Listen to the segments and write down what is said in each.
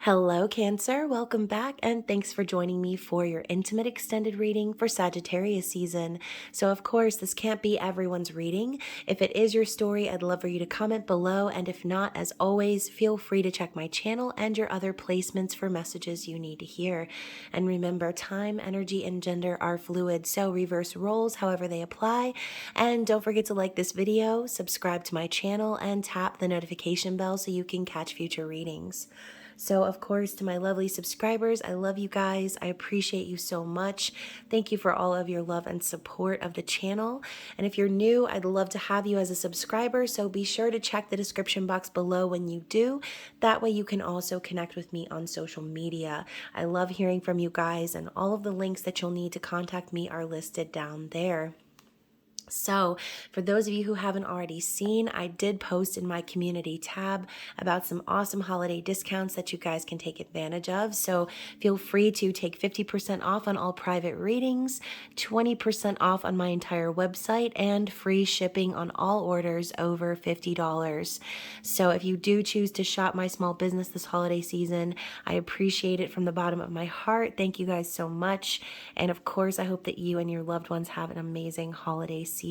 Hello, Cancer. Welcome back, and thanks for joining me for your intimate extended reading for Sagittarius season. So, of course, this can't be everyone's reading. If it is your story, I'd love for you to comment below, and if not, as always, feel free to check my channel and your other placements for messages you need to hear. And remember, time, energy, and gender are fluid, so reverse roles however they apply. And don't forget to like this video, subscribe to my channel, and tap the notification bell so you can catch future readings. So, of course, to my lovely subscribers, I love you guys. I appreciate you so much. Thank you for all of your love and support of the channel. And if you're new, I'd love to have you as a subscriber, so be sure to check the description box below when you do. That way you can also connect with me on social media. I love hearing from you guys, and all of the links that you'll need to contact me are listed down there. So, for those of you who haven't already seen, I did post in my community tab about some awesome holiday discounts that you guys can take advantage of. So, feel free to take 50% off on all private readings, 20% off on my entire website, and free shipping on all orders over $50. So, if you do choose to shop my small business this holiday season, I appreciate it from the bottom of my heart. Thank you guys so much. And of course, I hope that you and your loved ones have an amazing holiday season.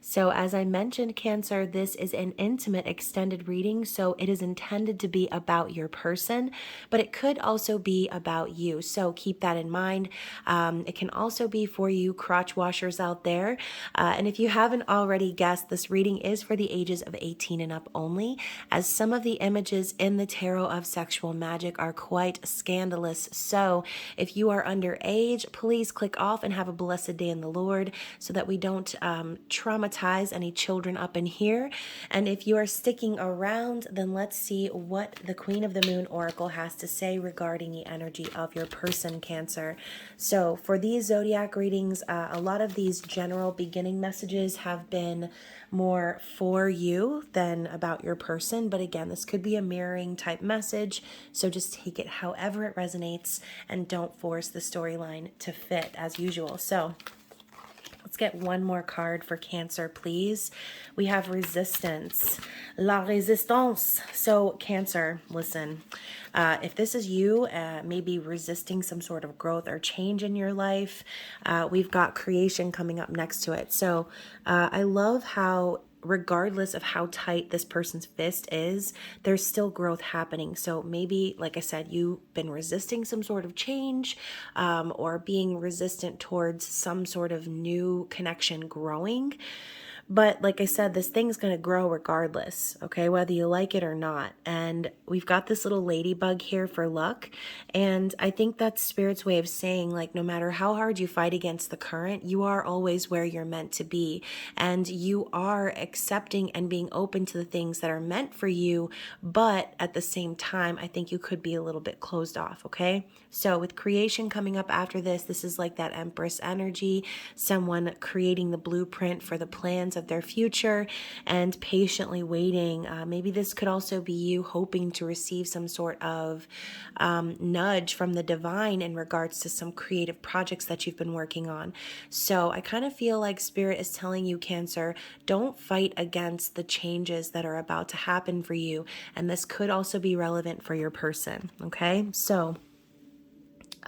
So as I mentioned, Cancer, this is an intimate extended reading, so it is intended to be about your person, but it could also be about you. So keep that in mind. It can also be for you crotch washers out there. And if you haven't already guessed, this reading is for the ages of 18 and up only, as some of the images in the tarot of sexual magic are quite scandalous. So if you are underage, please click off and have a blessed day in the Lord so that we don't traumatize any children up in here. And if you are sticking around, then let's see what the Queen of the Moon Oracle has to say regarding the energy of your person, Cancer. So for these zodiac readings, a lot of these general beginning messages have been more for you than about your person. But again, this could be a mirroring type message. So just take it however it resonates and don't force the storyline to fit as usual. So let's get one more card for Cancer, please. We have Resistance. La Résistance. So Cancer, listen, if this is you, maybe resisting some sort of growth or change in your life, we've got creation coming up next to it. So I love how regardless of how tight this person's fist is, there's still growth happening. So maybe, like I said, you've been resisting some sort of change or being resistant towards some sort of new connection growing. But like I said, this thing's going to grow regardless, okay, whether you like it or not. And we've got this little ladybug here for luck. And I think that's Spirit's way of saying, like, no matter how hard you fight against the current, you are always where you're meant to be. And you are accepting and being open to the things that are meant for you. But at the same time, I think you could be a little bit closed off, okay? So with creation coming up after this, this is like that Empress energy, someone creating the blueprint for the plans of their future and patiently waiting. Maybe this could also be you hoping to receive some sort of nudge from the divine in regards to some creative projects that you've been working on. So I kind of feel like Spirit is telling you, Cancer, don't fight against the changes that are about to happen for you. And this could also be relevant for your person. Okay, so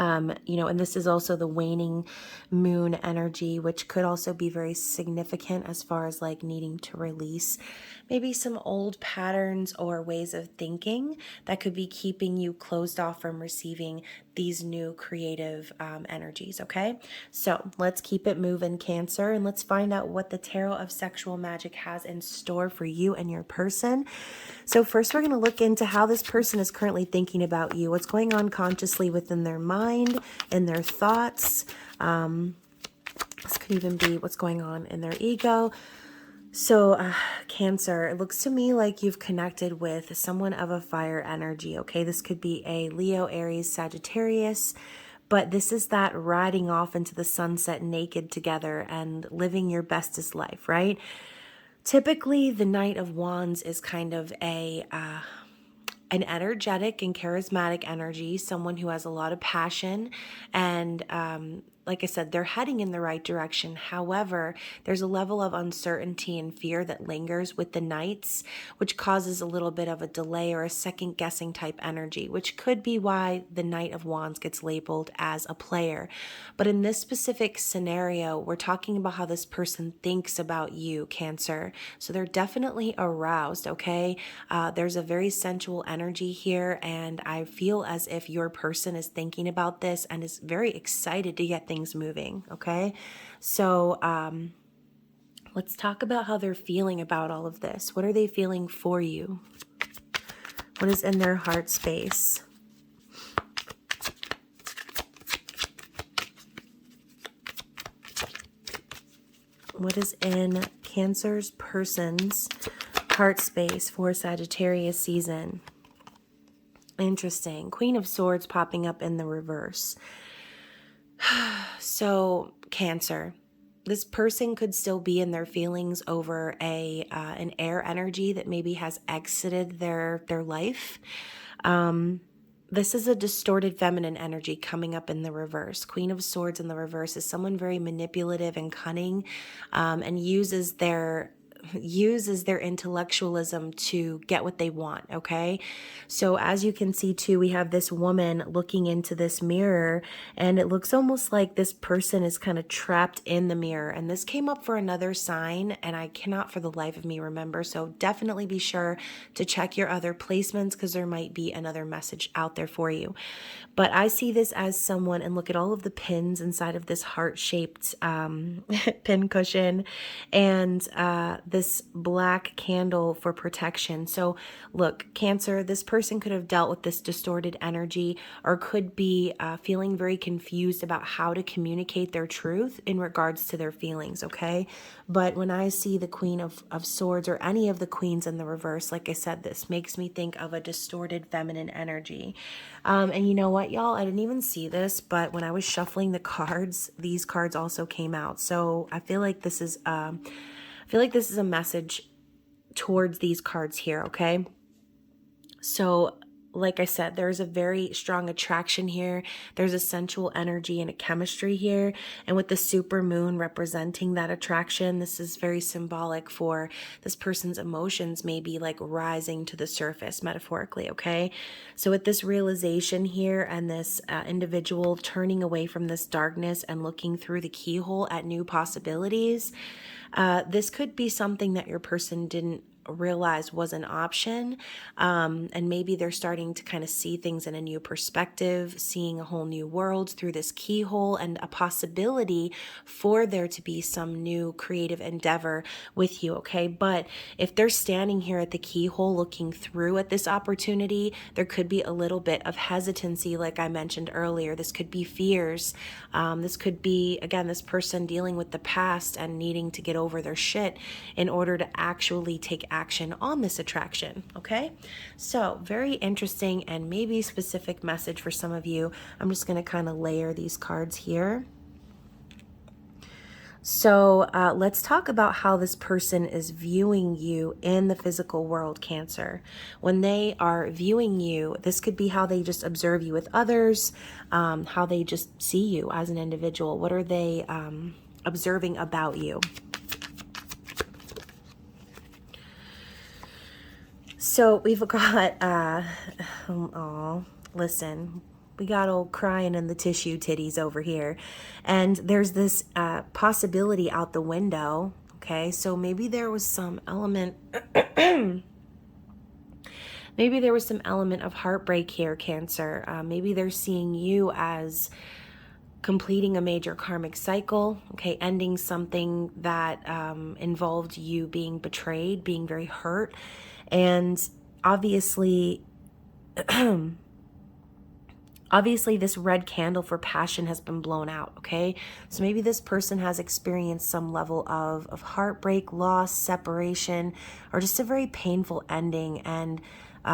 and this is also the waning moon energy, which could also be very significant as far as like needing to release maybe some old patterns or ways of thinking that could be keeping you closed off from receiving these new creative energies. Okay, so let's keep it moving, Cancer, and let's find out what the Tarot of Sexual Magic has in store for you and your person. So first, we're going to look into how this person is currently thinking about you, what's going on consciously within their mind and their thoughts. This could even be what's going on in their ego. So Cancer, it looks to me like you've connected with someone of a fire energy, okay? This could be a Leo, Aries, Sagittarius, but this is that riding off into the sunset naked together and living your bestest life, right? Typically, the Knight of Wands is kind of an energetic and charismatic energy, someone who has a lot of passion and like I said, they're heading in the right direction. However, there's a level of uncertainty and fear that lingers with the Knights, which causes a little bit of a delay or a second guessing type energy, which could be why the Knight of Wands gets labeled as a player. But in this specific scenario, we're talking about how this person thinks about you, Cancer. So they're definitely aroused, okay? There's a very sensual energy here, and I feel as if your person is thinking about this and is very excited to get things moving, okay? So let's talk about how they're feeling about all of this. What are they feeling for you? What is in their heart space? What is in Cancer's person's heart space for Sagittarius season? Interesting. Queen of Swords popping up in the reverse. So, Cancer, this person could still be in their feelings over an air energy that maybe has exited their life. This is a distorted feminine energy coming up in the reverse. Queen of Swords in the reverse is someone very manipulative and cunning, and uses their intellectualism to get what they want, okay? So as you can see too, we have this woman looking into this mirror, and it looks almost like this person is kind of trapped in the mirror. And this came up for another sign, and I cannot for the life of me remember. So definitely be sure to check your other placements, because there might be another message out there for you. But I see this as someone, and look at all of the pins inside of this heart-shaped pin cushion, and this black candle for protection. So look, Cancer, this person could have dealt with this distorted energy, or could be feeling very confused about how to communicate their truth in regards to their feelings, okay? But when I see the Queen of Swords, or any of the queens in the reverse, like I said, this makes me think of a distorted feminine energy. And you know what, y'all? I didn't even see this, but when I was shuffling the cards, these cards also came out. So I feel like this is a message towards these cards here, okay? So like I said, there's a very strong attraction here. There's a sensual energy and a chemistry here. And with the super moon representing that attraction, this is very symbolic for this person's emotions maybe like rising to the surface, metaphorically, okay? So with this realization here, and this individual turning away from this darkness and looking through the keyhole at new possibilities, this could be something that your person didn't realize was an option, and maybe they're starting to kind of see things in a new perspective, seeing a whole new world through this keyhole, and a possibility for there to be some new creative endeavor with you, okay? But if they're standing here at the keyhole looking through at this opportunity, there could be a little bit of hesitancy, like I mentioned earlier. This could be fears. This could be, again, this person dealing with the past and needing to get over their shit in order to actually take action on this attraction, okay? So very interesting, and maybe specific message for some of you. I'm just going to kind of layer these cards here. So let's talk about how this person is viewing you in the physical world, Cancer. When they are viewing you, this could be how they just observe you with others, how they just see you as an individual. What are they observing about you? So we've got, listen, we got old crying in the tissue titties over here. And there's this possibility out the window, okay? So maybe there was some element, maybe there was some element of heartbreak here, Cancer. Maybe they're seeing you as completing a major karmic cycle, okay, ending something that involved you being betrayed, being very hurt. And obviously, obviously this red candle for passion has been blown out, okay? So maybe this person has experienced some level of heartbreak, loss, separation, or just a very painful ending, and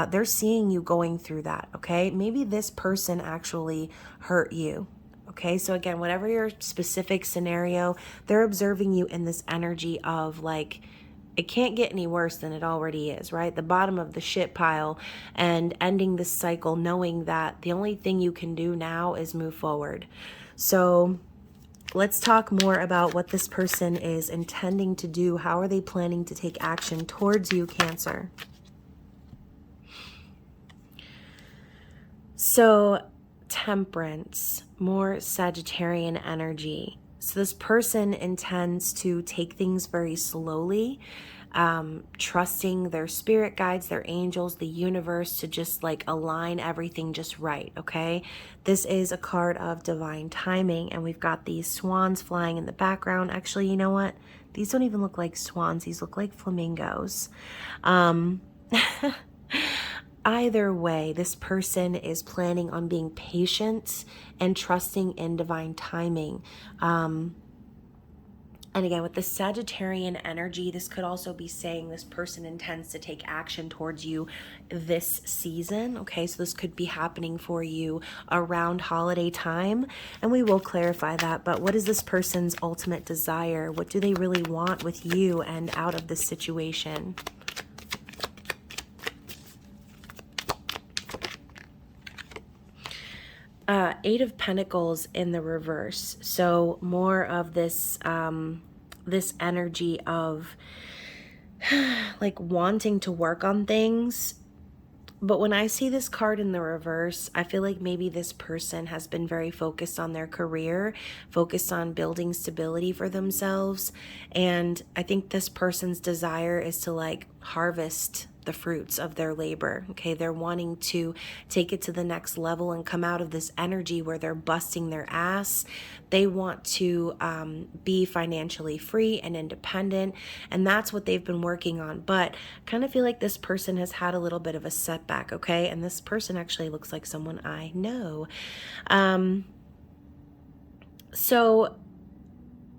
they're seeing you going through that, okay? Maybe this person actually hurt you. Okay, so again, whatever your specific scenario, they're observing you in this energy of like, it can't get any worse than it already is, right? The bottom of the shit pile, and ending this cycle knowing that the only thing you can do now is move forward. So let's talk more about what this person is intending to do. How are they planning to take action towards you, Cancer? So, Temperance, more Sagittarian energy. So this person intends to take things very slowly, trusting their spirit guides, their angels, the universe to just like align everything just right, okay? This is a card of divine timing, and we've got these swans flying in the background. Actually, you know what? These don't even look like swans. These look like flamingos. Either way, this person is planning on being patient and trusting in divine timing. And again, with the Sagittarian energy, this could also be saying this person intends to take action towards you this season. Okay, so this could be happening for you around holiday time, and we will clarify that. But what is this person's ultimate desire? What do they really want with you and out of this situation? Eight of Pentacles in the reverse. So more of this, this energy of like wanting to work on things. But when I see this card in the reverse, I feel like maybe this person has been very focused on their career, focused on building stability for themselves. And I think this person's desire is to like harvest the fruits of their labor. Okay, they're wanting to take it to the next level and come out of this energy where they're busting their ass. They want to be financially free and independent, and that's what they've been working on. But I kind of feel like this person has had a little bit of a setback, okay? And this person actually looks like someone I know. So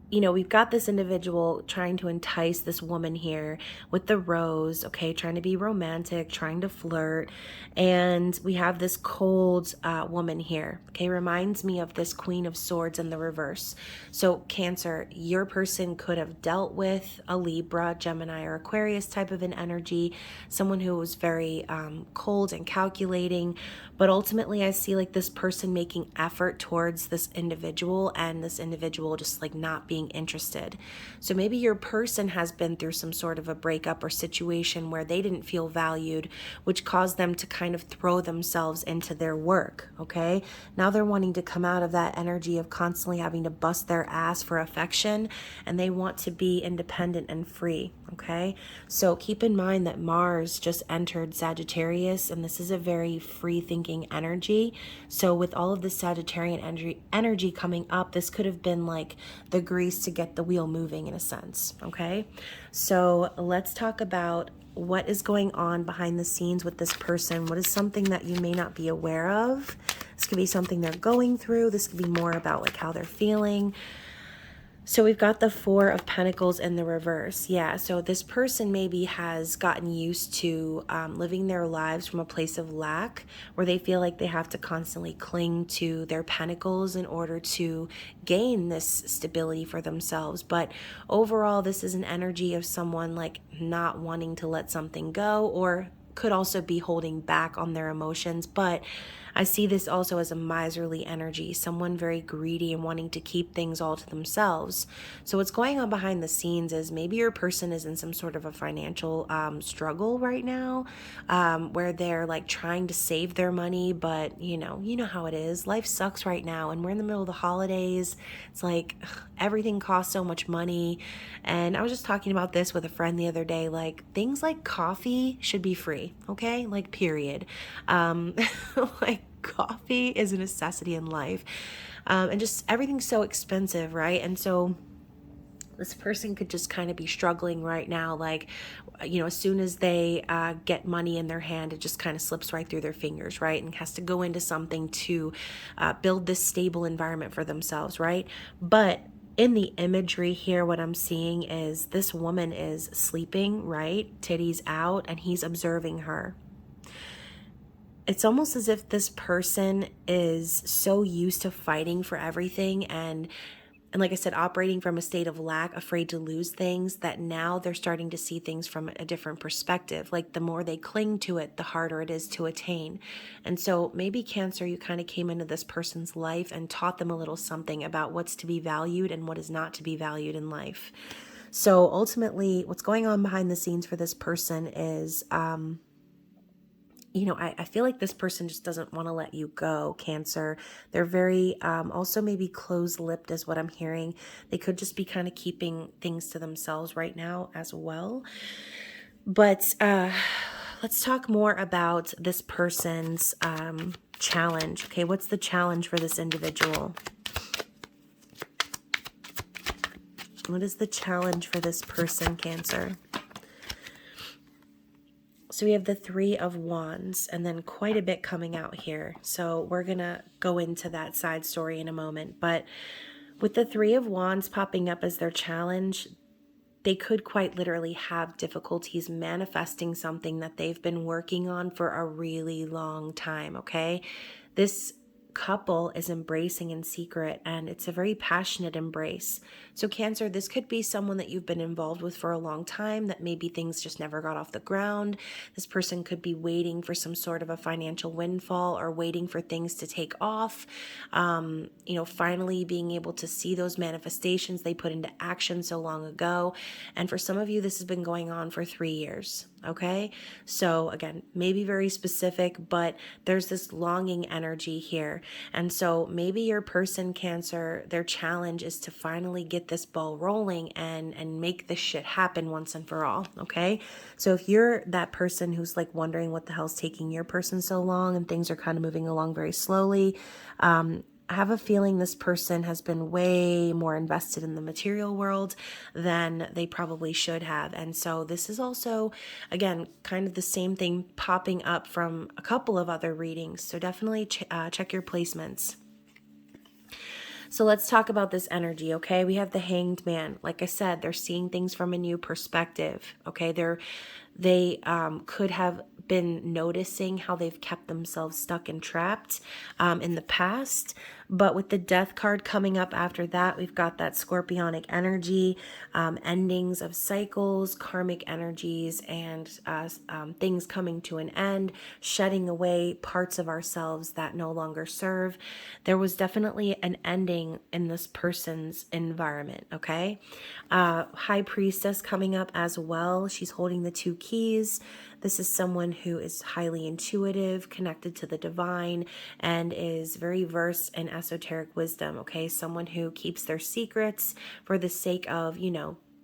you know, we've got this individual trying to entice this woman here with the rose, okay, trying to be romantic, trying to flirt. And we have this cold woman here, okay, reminds me of this Queen of Swords in the reverse. So Cancer, your person could have dealt with a Libra, Gemini, or Aquarius type of an energy, someone who was very cold and calculating. But ultimately, I see like this person making effort towards this individual, and this individual just like not being interested. So maybe your person has been through some sort of a breakup or situation where they didn't feel valued, which caused them to kind of throw themselves into their work, okay? Now they're wanting to come out of that energy of constantly having to bust their ass for affection, and they want to be independent and free, okay? So keep in mind that Mars just entered Sagittarius, and this is a very free thinking energy. So with all of this Sagittarian energy coming up, this could have been like the grease to get the wheel moving in a sense, okay? So let's talk about what is going on behind the scenes with this person. What is something that you may not be aware of? This could be something they're going through. This could be more about like how they're feeling. So we've got the Four of Pentacles in the reverse. Yeah, so this person maybe has gotten used to living their lives from a place of lack, where they feel like they have to constantly cling to their pentacles in order to gain this stability for themselves. But overall, this is an energy of someone like not wanting to let something go, or could also be holding back on their emotions. But I see this also as a miserly energy, someone very greedy and wanting to keep things all to themselves. So what's going on behind the scenes is maybe your person is in some sort of a financial struggle right now, where they're like trying to save their money, but you know how it is. Life sucks right now, and we're in the middle of the holidays. It's like everything costs so much money. And I was just talking about this with a friend the other day, like things like coffee should be free, okay? Like period. Like coffee is a necessity in life. And just everything's so expensive, right? And so this person could just kind of be struggling right now, like, as soon as they get money in their hand, it just kind of slips right through their fingers, right? And has to go into something to build this stable environment for themselves, right? But in the imagery here, what I'm seeing is this woman is sleeping, right? Titties out, and he's observing her. It's almost as if this person is so used to fighting for everything and And like I said, operating from a state of lack, afraid to lose things, that now they're starting to see things from a different perspective. Like the more they cling to it, the harder it is to attain. And so maybe Cancer, you kind of came into this person's life and taught them a little something about what's to be valued and what is not to be valued in life. So ultimately, what's going on behind the scenes for this person is, I feel like this person just doesn't want to let you go, Cancer. They're very, also maybe closed-lipped is what I'm hearing. They could just be kind of keeping things to themselves right now as well. But let's talk more about this person's challenge. Okay, what's the challenge for this individual? What is the challenge for this person, Cancer? So we have the Three of Wands and then quite a bit coming out here. So we're going to go into that side story in a moment. But with the Three of Wands popping up as their challenge, they could quite literally have difficulties manifesting something that they've been working on for a really long time, okay? This couple is embracing in secret, and it's a very passionate embrace. So Cancer, this could be someone that you've been involved with for a long time, that maybe things just never got off the ground. This person could be waiting for some sort of a financial windfall or waiting for things to take off. Finally being able to see those manifestations they put into action so long ago. And for some of you, this has been going on for 3 years. Okay. So again, maybe very specific, but there's this longing energy here. And so maybe your person, Cancer, their challenge is to finally get this ball rolling and make this shit happen once and for all. Okay. So if you're that person who's like wondering what the hell's taking your person so long and things are kind of moving along very slowly, I have a feeling this person has been way more invested in the material world than they probably should have. And so this is also, again, kind of the same thing popping up from a couple of other readings. So definitely check your placements. So let's talk about this energy, okay? We have the Hanged Man. Like I said, they're seeing things from a new perspective, okay? They could have been noticing how they've kept themselves stuck and trapped in the past. But with the Death card coming up after that, we've got that scorpionic energy, endings of cycles, karmic energies, and things coming to an end, shedding away parts of ourselves that no longer serve. There was definitely an ending in this person's environment, okay? High Priestess coming up as well. She's holding the 2 keys. This is someone who is highly intuitive, connected to the divine, and is very versed in esoteric wisdom, okay? Someone who keeps their secrets for the sake of,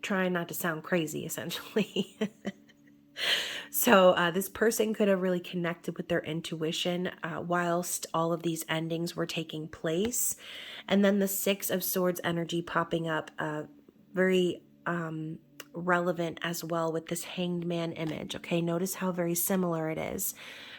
trying not to sound crazy, essentially. So this person could have really connected with their intuition whilst all of these endings were taking place. And then the Six of Swords energy popping up, very relevant as well with this Hanged Man image. Okay, notice how very similar it is.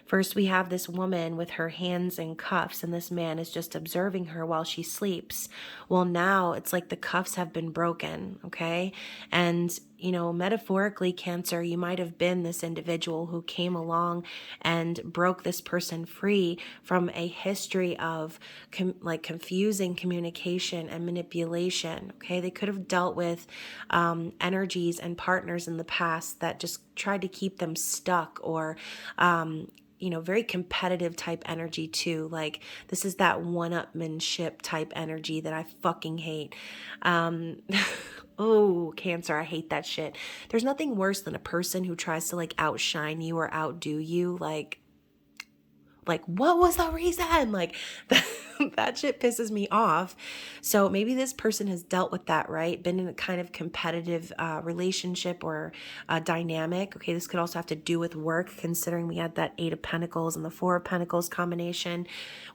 First, we have this woman with her hands in cuffs, and this man is just observing her while she sleeps. Well, now it's like the cuffs have been broken, okay? And, metaphorically, Cancer, you might have been this individual who came along and broke this person free from a history of confusing communication and manipulation, okay? They could have dealt with energies and partners in the past that just tried to keep them stuck, or very competitive type energy too. Like this is that one-upmanship type energy that I fucking hate. Oh, Cancer, I hate that shit. There's nothing worse than a person who tries to outshine you or outdo you. Like what was the reason? That shit pisses me off. So maybe this person has dealt with that, right? Been in a kind of competitive relationship or dynamic. Okay, this could also have to do with work, considering we had that 8 of Pentacles and the 4 of Pentacles combination.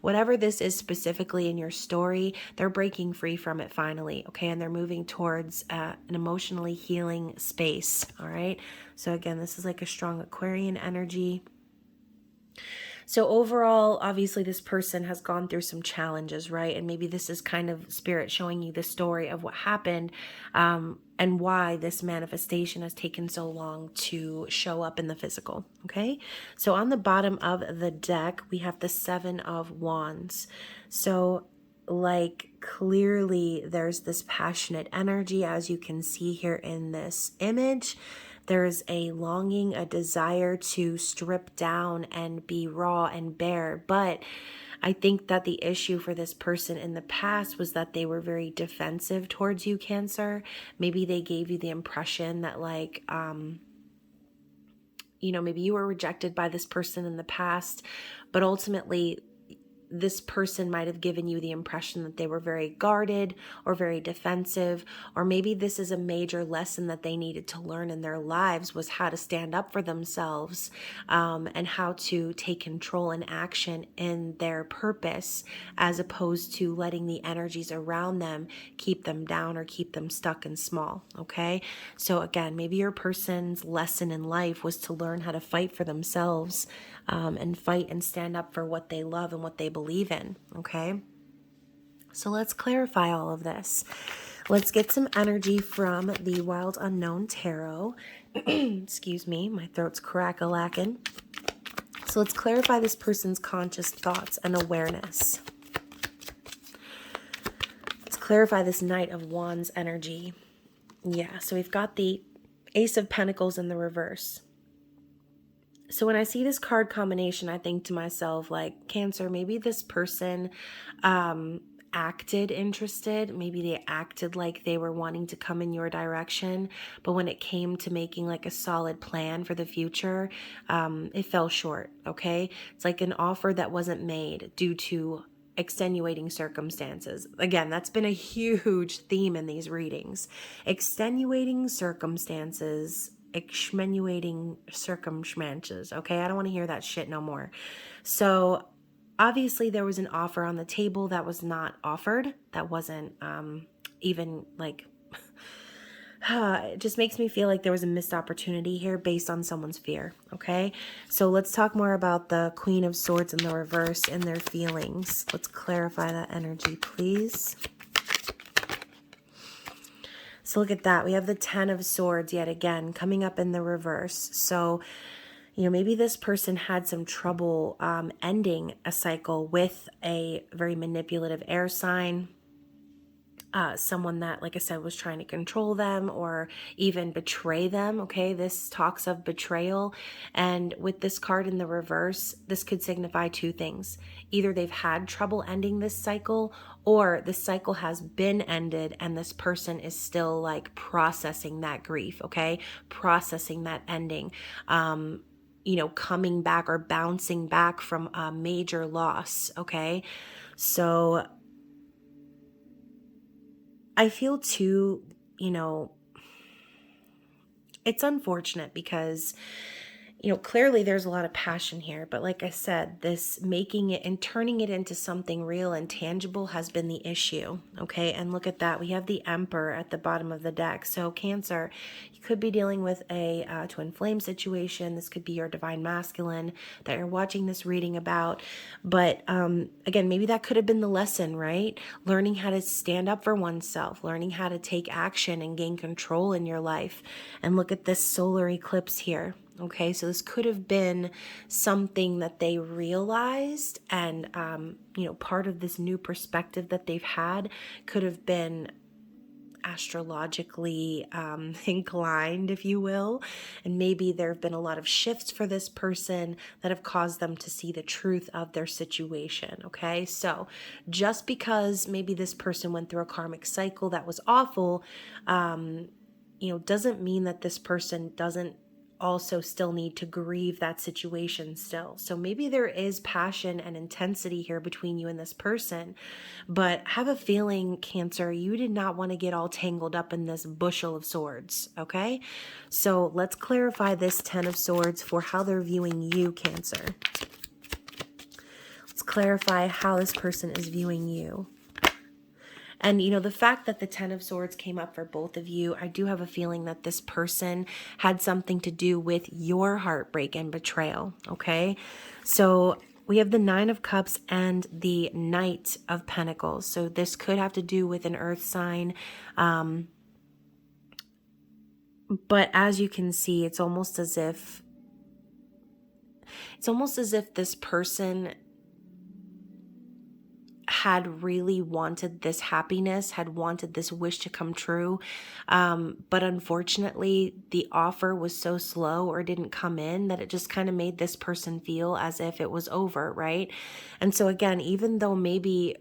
Whatever this is specifically in your story, they're breaking free from it finally, okay? And they're moving towards an emotionally healing space, all right? So again, this is like a strong Aquarian energy. So overall, obviously this person has gone through some challenges, right? And maybe this is kind of spirit showing you the story of what happened and why this manifestation has taken so long to show up in the physical, okay? So on the bottom of the deck, we have the 7 of Wands. So like clearly there's this passionate energy, as you can see here in this image. There's a longing, a desire to strip down and be raw and bare. But I think that the issue for this person in the past was that they were very defensive towards you, Cancer. Maybe they gave you the impression that like, maybe you were rejected by this person in the past, but ultimately this person might have given you the impression that they were very guarded or very defensive, or maybe this is a major lesson that they needed to learn in their lives, was how to stand up for themselves, and how to take control and action in their purpose, as opposed to letting the energies around them keep them down or keep them stuck and small. Okay, so again, maybe your person's lesson in life was to learn how to fight for themselves, and fight and stand up for what they love and what they believe in. Okay, so let's clarify all of this. Let's get some energy from the Wild Unknown Tarot. Excuse me, my throat's crack-a-lackin'. So let's clarify this person's conscious thoughts and awareness. Let's clarify this Knight of Wands energy. Yeah, so we've got the Ace of Pentacles in the reverse. So when I see this card combination, I think to myself, like, Cancer, maybe this person acted interested. Maybe they acted like they were wanting to come in your direction. But when it came to making like a solid plan for the future, it fell short, okay? It's like an offer that wasn't made due to extenuating circumstances. Again, that's been a huge theme in these readings. Extenuating circumstances, extenuating circumstances. Okay, I don't want to hear that shit no more. So obviously there was an offer on the table that was not offered. That wasn't even like it just makes me feel like there was a missed opportunity here based on someone's fear. Okay, so let's talk more about the Queen of Swords in the reverse and their feelings. Let's clarify that energy, please. So look at that. We have the Ten of Swords yet again coming up in the reverse. So, maybe this person had some trouble ending a cycle with a very manipulative air sign. Someone that, like I said, was trying to control them or even betray them. Okay, this talks of betrayal. And with this card in the reverse, this could signify two things. Either they've had trouble ending this cycle, or the cycle has been ended and this person is still like processing that grief. Okay, processing that ending. Coming back or bouncing back from a major loss. Okay, so I feel too, it's unfortunate because, clearly there's a lot of passion here. But like I said, this making it and turning it into something real and tangible has been the issue. Okay, and look at that. We have the Emperor at the bottom of the deck. So Cancer, you could be dealing with a twin flame situation. This could be your divine masculine that you're watching this reading about. But again, maybe that could have been the lesson, right? Learning how to stand up for oneself, learning how to take action and gain control in your life. And look at this solar eclipse here. Okay, so this could have been something that they realized, and, part of this new perspective that they've had could have been astrologically inclined, if you will. And maybe there have been a lot of shifts for this person that have caused them to see the truth of their situation. Okay, so just because maybe this person went through a karmic cycle that was awful, doesn't mean that this person doesn't also still need to grieve that situation still. So maybe there is passion and intensity here between you and this person, but have a feeling, Cancer, you did not want to get all tangled up in this bushel of swords. Okay, so let's clarify this Ten of Swords for how they're viewing you, Cancer. Let's clarify how this person is viewing you. And, the fact that the Ten of Swords came up for both of you, I do have a feeling that this person had something to do with your heartbreak and betrayal, okay? So we have the Nine of Cups and the Knight of Pentacles. So this could have to do with an earth sign. But as you can see, it's almost as if this person had really wanted this happiness, had wanted this wish to come true. But unfortunately, the offer was so slow or didn't come in that it just kind of made this person feel as if it was over, right? And so again, even though maybe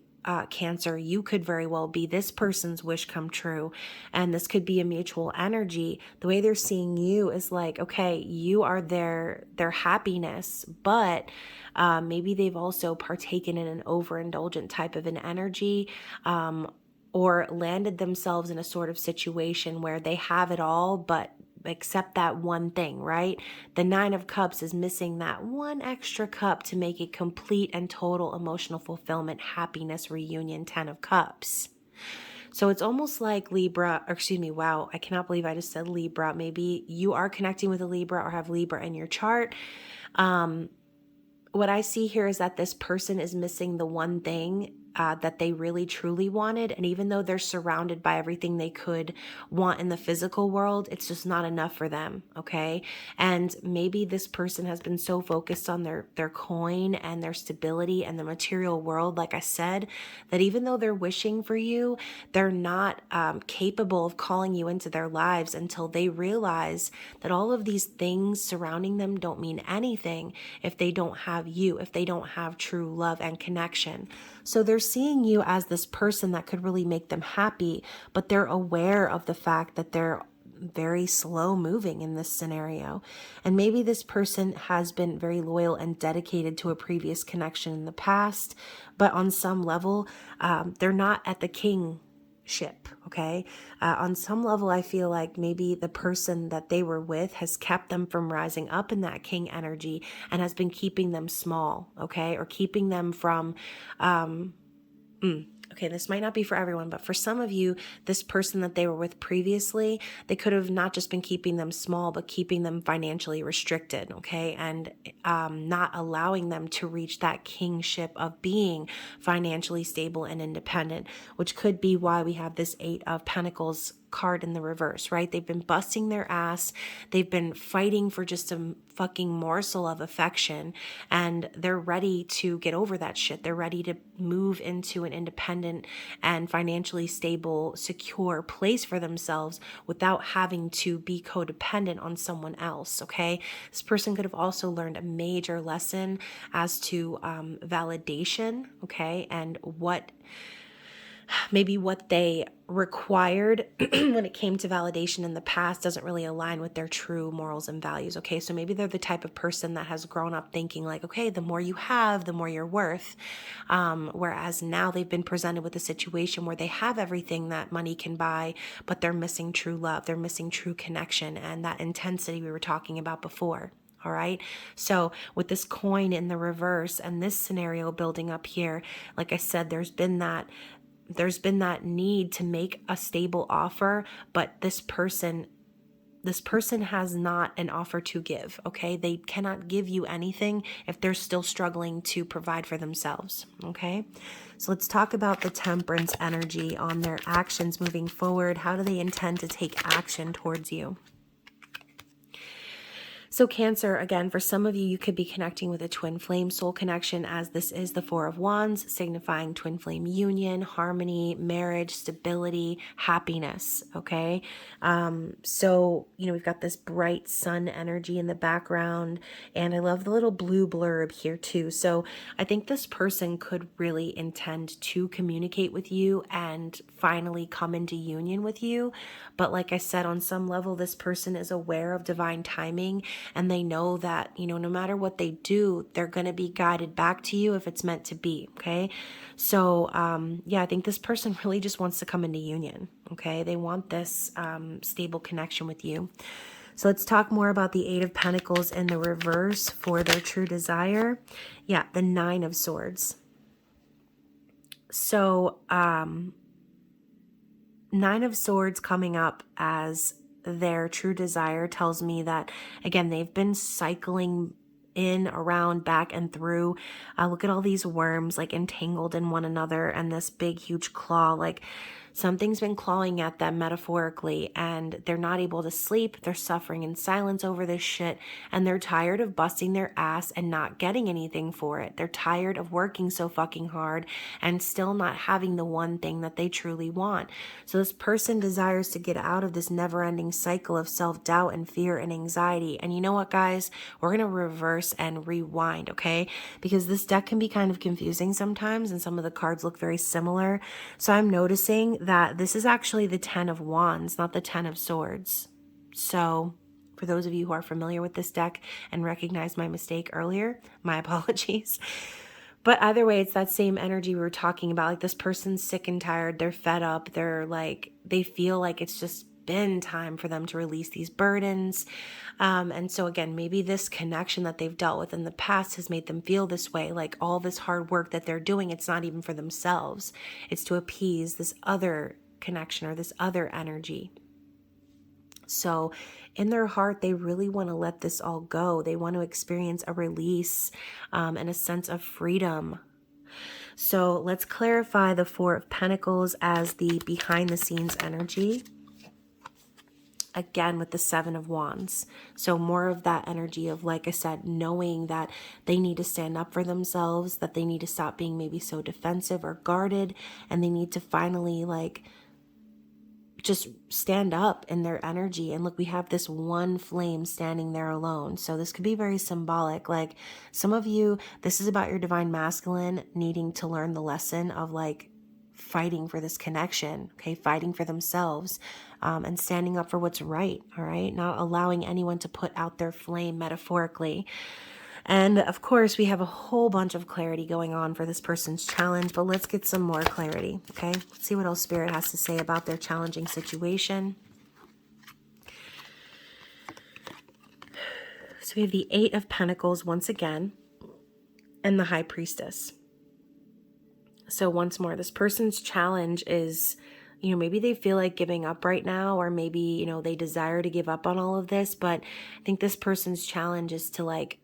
Cancer, you could very well be this person's wish come true, and this could be a mutual energy. The way they're seeing you is like, okay, you are their happiness, but maybe they've also partaken in an overindulgent type of an energy, or landed themselves in a sort of situation where they have it all, but except that one thing, right? The Nine of Cups is missing that one extra cup to make a complete and total emotional fulfillment, happiness, reunion, 10 of Cups. So it's almost like Libra, or excuse me, wow, I cannot believe I just said Libra. Maybe you are connecting with a Libra or have Libra in your chart. What I see here is that this person is missing the one thing that they really truly wanted. And even though they're surrounded by everything they could want in the physical world, it's just not enough for them. Okay. And maybe this person has been so focused on their coin and their stability and the material world, like I said, that even though they're wishing for you, they're not capable of calling you into their lives until they realize that all of these things surrounding them don't mean anything if they don't have you, if they don't have true love and connection. So they're seeing you as this person that could really make them happy, but they're aware of the fact that they're very slow moving in this scenario. And maybe this person has been very loyal and dedicated to a previous connection in the past, but on some level, they're not at the kingship. Okay. On some level, I feel like maybe the person that they were with has kept them from rising up in that king energy and has been keeping them small. Okay. Or keeping them from, okay, this might not be for everyone, but for some of you, this person that they were with previously, they could have not just been keeping them small, but keeping them financially restricted, okay? And not allowing them to reach that kingship of being financially stable and independent, which could be why we have this Eight of Pentacles card in the reverse, right? They've been busting their ass. They've been fighting for just a fucking morsel of affection, and they're ready to get over that shit. They're ready to move into an independent and financially stable, secure place for themselves without having to be codependent on someone else, okay? This person could have also learned a major lesson as to validation, okay? And maybe what they required when it came to validation in the past doesn't really align with their true morals and values. Okay. So maybe they're the type of person that has grown up thinking like, okay, the more you have, the more you're worth. Whereas now they've been presented with a situation where they have everything that money can buy, but they're missing true love. They're missing true connection and that intensity we were talking about before. All right. So with this coin in the reverse and this scenario building up here, like I said, there's been that need to make a stable offer, but this person has not an offer to give, okay? They cannot give you anything if they're still struggling to provide for themselves, okay? So let's talk about the Temperance energy on their actions moving forward. How do they intend to take action towards you? So Cancer, again, for some of you, you could be connecting with a twin flame soul connection, as this is the Four of Wands, signifying twin flame union, harmony, marriage, stability, happiness, okay? So, we've got this bright sun energy in the background, and I love the little blue blurb here too. So I think this person could really intend to communicate with you and finally come into union with you. But like I said, on some level, this person is aware of divine timing, and they know that, no matter what they do, they're going to be guided back to you if it's meant to be. Okay. So, I think this person really just wants to come into union. Okay. They want this stable connection with you. So let's talk more about the Eight of Pentacles in the reverse for their true desire. Yeah. The Nine of Swords. So, Nine of Swords coming up as their true desire tells me that, again, they've been cycling in, around, back, and through. Look at all these worms like entangled in one another and this big, huge claw. Like, Something's been clawing at them metaphorically, and they're not able to sleep. They're suffering in silence over this shit, and they're tired of busting their ass and not getting anything for it. They're tired of working so fucking hard and still not having the one thing that they truly want. So this person desires to get out of this never-ending cycle of self-doubt and fear and anxiety. And you know what, guys? We're going to reverse and rewind, okay? Because this deck can be kind of confusing sometimes, and some of the cards look very similar. So I'm noticing that this is actually the 10 of Wands, not the 10 of Swords. So for those of you who are familiar with this deck and recognize my mistake earlier, my apologies. But either way, it's that same energy we were talking about. Like, this person's sick and tired. They're fed up. They're like, they feel like it's just been time for them to release these burdens. And so again, maybe this connection that they've dealt with in the past has made them feel this way. Like, all this hard work that they're doing, it's not even for themselves. It's to appease this other connection or this other energy. So in their heart, they really want to let this all go. They want to experience a release and a sense of freedom. So let's clarify the Four of Pentacles as the behind the scenes energy. Again, with the Seven of Wands. So more of that energy of, like I said, knowing that they need to stand up for themselves, that they need to stop being maybe so defensive or guarded, and they need to finally like just stand up in their energy. And look, we have this one flame standing there alone. So this could be very symbolic. Like, some of you, this is about your divine masculine needing to learn the lesson of like fighting for this connection, okay? Fighting for themselves and standing up for what's right, all right? Not allowing anyone to put out their flame metaphorically. And of course, we have a whole bunch of clarity going on for this person's challenge, but let's get some more clarity, okay? Let's see what else Spirit has to say about their challenging situation. So we have the Eight of Pentacles once again, and the High Priestess. So once more, this person's challenge is, you know, maybe they feel like giving up right now, or maybe, you know, they desire to give up on all of this, but I think this person's challenge is to like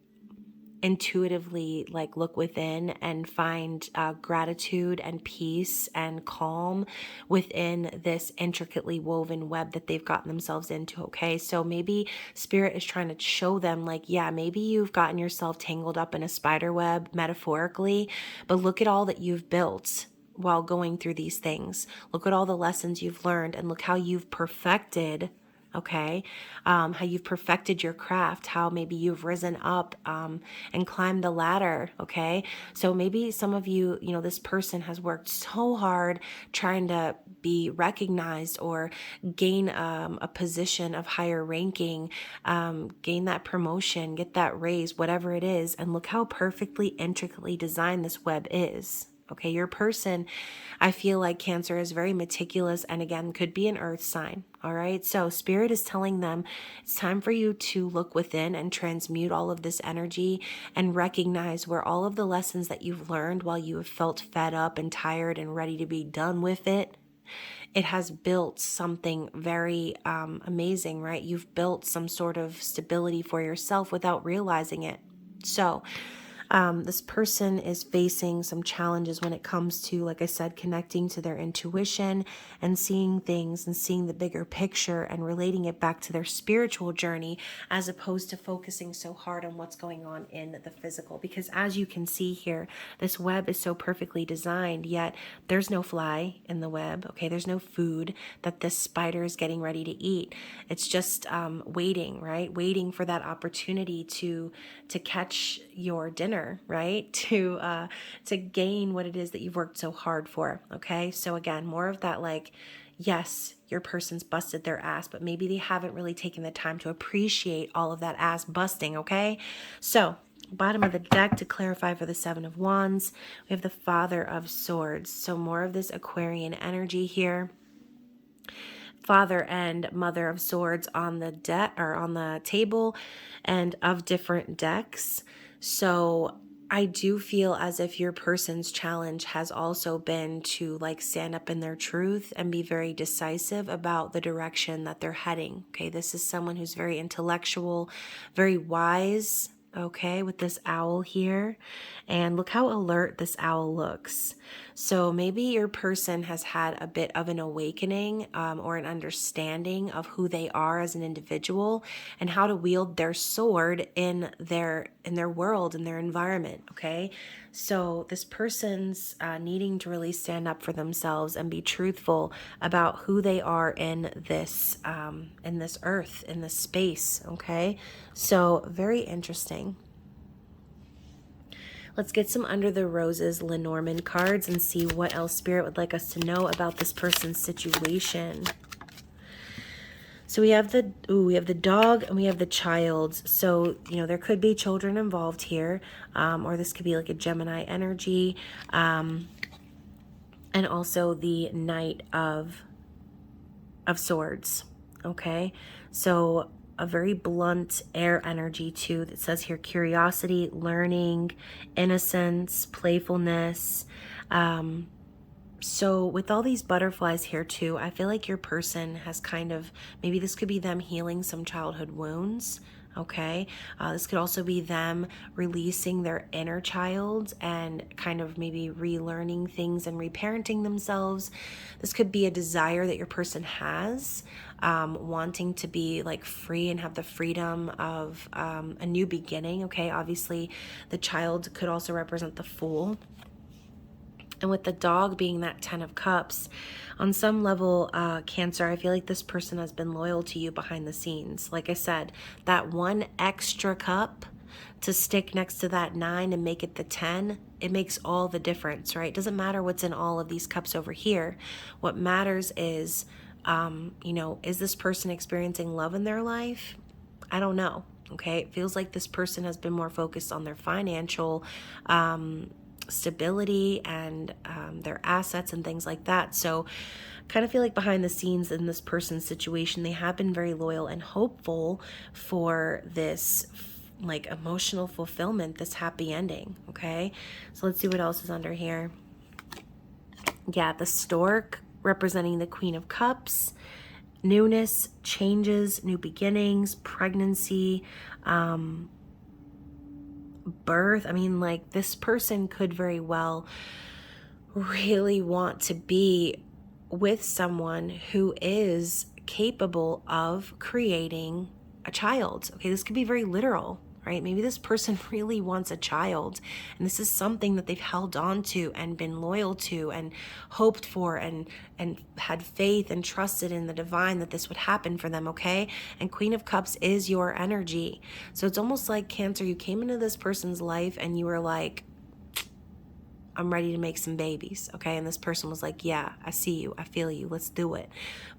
intuitively like look within and find gratitude and peace and calm within this intricately woven web that they've gotten themselves into, okay? So maybe Spirit is trying to show them like, yeah, maybe you've gotten yourself tangled up in a spider web metaphorically, but look at all that you've built while going through these things. Look at all the lessons you've learned, and look how you've perfected, okay, how you've perfected your craft, how maybe you've risen up and climbed the ladder, okay? So maybe some of you, you know, this person has worked so hard trying to be recognized or gain a position of higher ranking, gain that promotion, get that raise, whatever it is, and look how perfectly, intricately designed this web is. Okay, your person, I feel like Cancer, is very meticulous, and again, could be an earth sign. All right, so Spirit is telling them it's time for you to look within and transmute all of this energy and recognize where all of the lessons that you've learned while you have felt fed up and tired and ready to be done with it, it has built something very amazing, right? You've built some sort of stability for yourself without realizing it. So this person is facing some challenges when it comes to, like I said, connecting to their intuition and seeing things and seeing the bigger picture and relating it back to their spiritual journey, as opposed to focusing so hard on what's going on in the physical. Because as you can see here, this web is so perfectly designed, yet there's no fly in the web, okay? There's no food that this spider is getting ready to eat. It's just waiting, right? Waiting for that opportunity to catch your dinner, right? To gain what it is that you've worked so hard for, okay? So again, more of that, like, yes, your person's busted their ass, but maybe they haven't really taken the time to appreciate all of that ass busting, okay? So bottom of the deck, to clarify for the Seven of Wands, we have the Father of Swords. So more of this Aquarian energy here. Father and Mother of Swords on the deck, or on the table, and of different decks. So I do feel as if your person's challenge has also been to like stand up in their truth and be very decisive about the direction that they're heading. Okay, this is someone who's very intellectual, very wise, okay, with this owl here. And look how alert this owl looks. So maybe your person has had a bit of an awakening or an understanding of who they are as an individual and how to wield their sword in their world, in their environment, okay? So this person's needing to really stand up for themselves and be truthful about who they are in this earth, in this space, okay? So very interesting. Let's get some Under the Roses Lenormand cards and see what else Spirit would like us to know about this person's situation. So we have the dog and we have the child. So, you know, there could be children involved here, or this could be like a Gemini energy, and also the Knight of Swords. Okay, so a very blunt air energy too that says here curiosity, learning, innocence, playfulness. So with all these butterflies here too, I feel like your person has kind of, maybe this could be them healing some childhood wounds. Okay, this could also be them releasing their inner child and kind of maybe relearning things and reparenting themselves. This could be a desire that your person has, wanting to be like free and have the freedom of a new beginning. Okay, obviously the child could also represent the Fool. And with the dog being that 10 of Cups, on some level, Cancer, I feel like this person has been loyal to you behind the scenes. Like I said, that one extra cup to stick next to that 9 and make it the 10, it makes all the difference, right? It doesn't matter what's in all of these cups over here. What matters is, you know, is this person experiencing love in their life? I don't know, okay? It feels like this person has been more focused on their financial stability and their assets and things like that. So kind of feel like behind the scenes in this person's situation, they have been very loyal and hopeful for this like emotional fulfillment, this happy ending. Okay, so let's see what else is under here. Yeah, the stork representing the Queen of Cups, newness, changes, new beginnings, pregnancy, birth. I mean, like, this person could very well really want to be with someone who is capable of creating a child. Okay, this could be very literal, right? Maybe this person really wants a child, and this is something that they've held on to and been loyal to and hoped for and had faith and trusted in the divine that this would happen for them, okay? And Queen of Cups is your energy. So it's almost like, Cancer, you came into this person's life and you were like, I'm ready to make some babies, okay? And this person was like, yeah, I see you, I feel you, let's do it.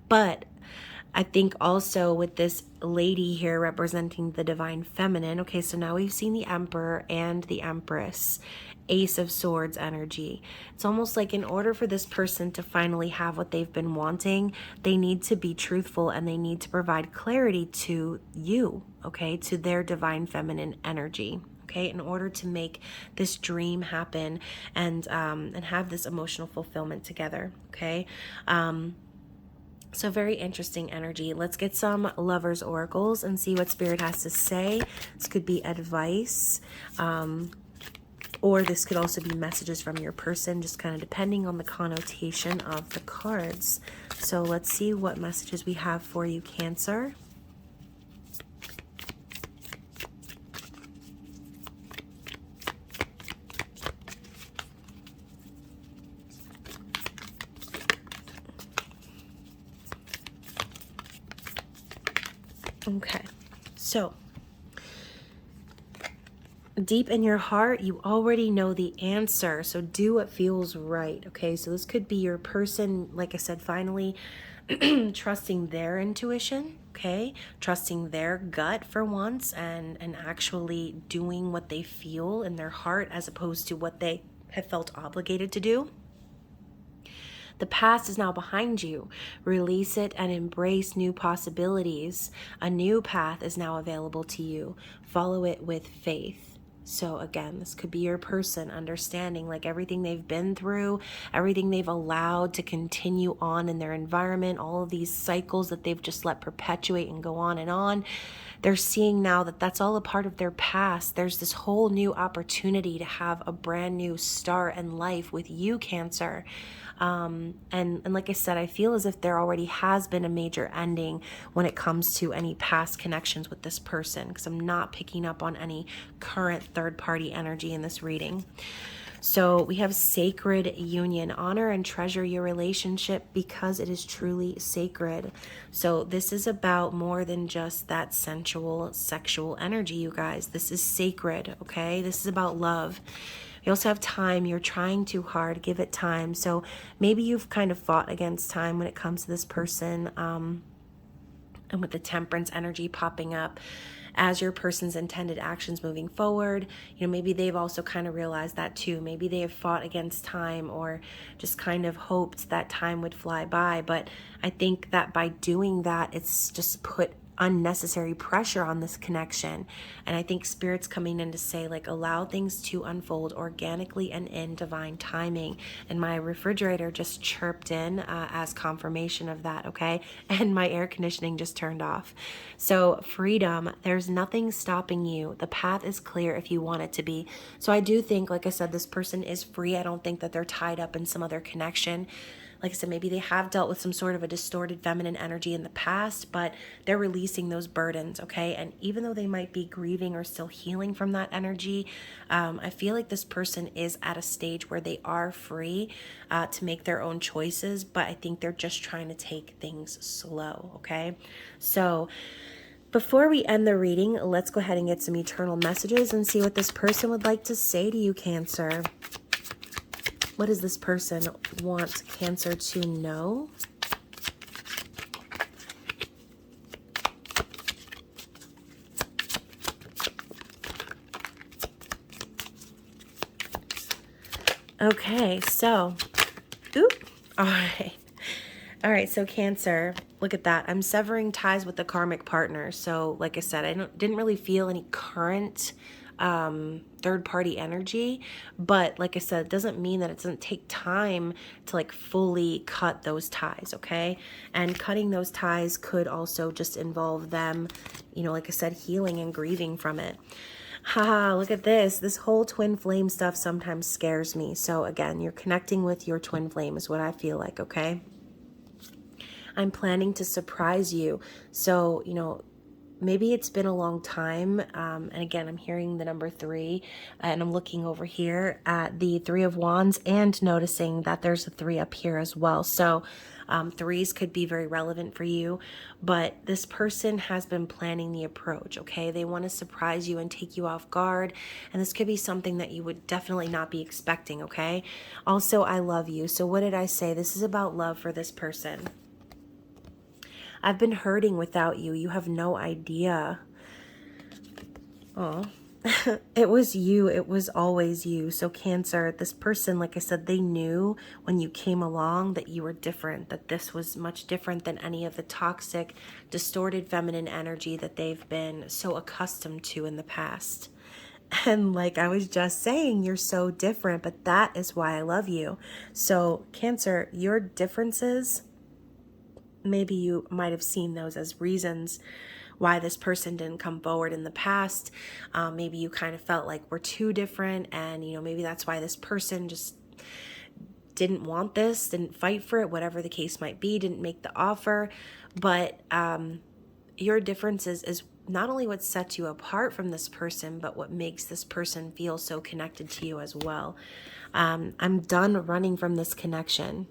But I think also with this lady here representing the divine feminine, okay, so now we've seen the Emperor and the Empress, Ace of Swords energy. It's almost like in order for this person to finally have what they've been wanting, they need to be truthful and they need to provide clarity to you, okay, to their divine feminine energy. Okay, in order to make this dream happen and have this emotional fulfillment together. Okay, so very interesting energy. Let's get some Lovers Oracles and see what Spirit has to say. This could be advice, or this could also be messages from your person, just kind of depending on the connotation of the cards. So let's see what messages we have for you, Cancer. Okay, so deep in your heart, you already know the answer, so do what feels right, okay? So this could be your person, like I said, finally trusting their intuition, okay? Trusting their gut for once and actually doing what they feel in their heart as opposed to what they have felt obligated to do. The past is now behind you. Release it and embrace new possibilities. A new path is now available to you. Follow it with faith. So again, this could be your person understanding like everything they've been through, everything they've allowed to continue on in their environment, all of these cycles that they've just let perpetuate and go on and on. They're seeing now that that's all a part of their past. There's this whole new opportunity to have a brand new start in life with you, Cancer. And like I said, I feel as if there already has been a major ending when it comes to any past connections with this person, because I'm not picking up on any current third-party energy in this reading. So we have sacred union. Honor and treasure your relationship because it is truly sacred. So this is about more than just that sensual, sexual energy, you guys. This is sacred, okay? This is about love. You also have time. You're trying too hard. Give it time. So maybe you've kind of fought against time when it comes to this person. And with the temperance energy popping up as your person's intended actions moving forward, you know, maybe they've also kind of realized that too. Maybe they have fought against time or just kind of hoped that time would fly by. But I think that by doing that, it's just put unnecessary pressure on this connection. And I think Spirit's coming in to say, like, allow things to unfold organically and in divine timing. And my refrigerator just chirped in as confirmation of that, okay? And my air conditioning just turned off. So freedom, there's nothing stopping you. The path is clear if you want it to be. So I do think, like I said, this person is free. I don't think that they're tied up in some other connection. Like I said, maybe they have dealt with some sort of a distorted feminine energy in the past, but they're releasing those burdens, okay? And even though they might be grieving or still healing from that energy, I feel like this person is at a stage where they are free to make their own choices, but I think they're just trying to take things slow, okay? So before we end the reading, let's go ahead and get some eternal messages and see what this person would like to say to you, Cancer. What does this person want Cancer to know? Okay, so, all right, so Cancer, look at that. I'm severing ties with the karmic partner. So, like I said, I didn't really feel any current third-party energy, but like I said, it doesn't mean that it doesn't take time to like fully cut those ties, okay? And cutting those ties could also just involve them, you know, like I said, healing and grieving from it. Haha, look at this. This whole twin flame stuff sometimes scares me. So again, you're connecting with your twin flame is what I feel like, okay? I'm planning to surprise you. So, you know, maybe it's been a long time. And again, I'm hearing the number 3 and I'm looking over here at the 3 of Wands and noticing that there's a 3 up here as well. So 3s could be very relevant for you, but this person has been planning the approach, okay? They want to surprise you and take you off guard. And this could be something that you would definitely not be expecting, okay? Also, I love you. So what did I say? This is about love for this person. I've been hurting without you. You have no idea. Oh, it was you. It was always you. So Cancer, this person, like I said, they knew when you came along that you were different, that this was much different than any of the toxic, distorted feminine energy that they've been so accustomed to in the past. And like I was just saying, you're so different, but that is why I love you. So Cancer, your differences, maybe you might have seen those as reasons why this person didn't come forward in the past. Maybe you kind of felt like we're too different, and you know, maybe that's why this person just didn't want this, didn't fight for it, whatever the case might be, didn't make the offer. But your differences is not only what sets you apart from this person, but what makes this person feel so connected to you as well. I'm done running from this connection.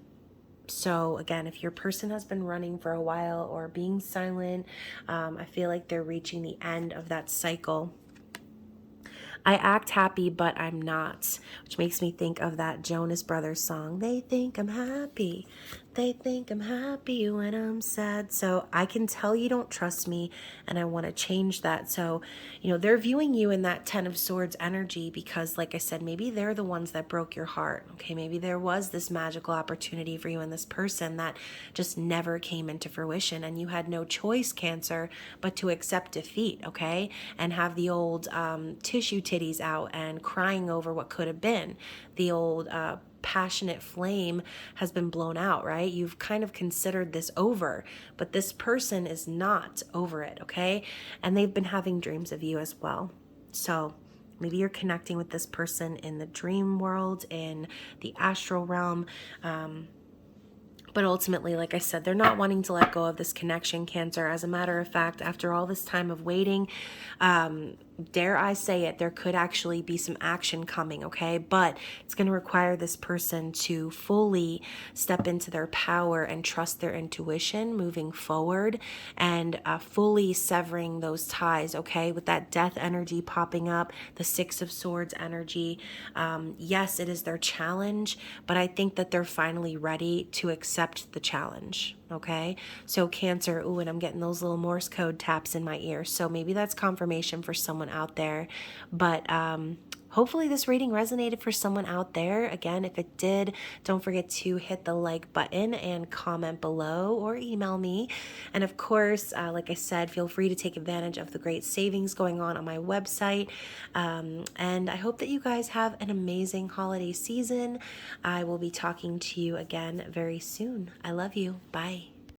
So again, if your person has been running for a while or being silent, I feel like they're reaching the end of that cycle. I act happy, but I'm not, which makes me think of that Jonas Brothers song, They Think I'm Happy. They think I'm happy when I'm sad. So I can tell you don't trust me, and I want to change that. So, they're viewing you in that Ten of Swords energy because, like I said, maybe they're the ones that broke your heart. Okay, maybe there was this magical opportunity for you and this person that just never came into fruition, and you had no choice, Cancer, but to accept defeat, okay? And have the old tissue titties out and crying over what could have been. The old passionate flame has been blown out, right? You've kind of considered this over, but this person is not over it, okay? And they've been having dreams of you as well. So maybe you're connecting with this person in the dream world, in the astral realm. But ultimately, like I said, they're not wanting to let go of this connection, Cancer. As a matter of fact, after all this time of waiting, dare I say it, there could actually be some action coming, okay? But it's going to require this person to fully step into their power and trust their intuition moving forward, and fully severing those ties, okay? With that death energy popping up, the Six of Swords energy. Yes, it is their challenge, but I think that they're finally ready to accept the challenge, okay? So Cancer, ooh, and I'm getting those little Morse code taps in my ear. So maybe that's confirmation for someone out there. But hopefully this reading resonated for someone out there. Again, if it did, don't forget to hit the like button and comment below or email me. And of course, like I said, feel free to take advantage of the great savings going on my website. And I hope that you guys have an amazing holiday season. I will be talking to you again very soon. I love you. Bye.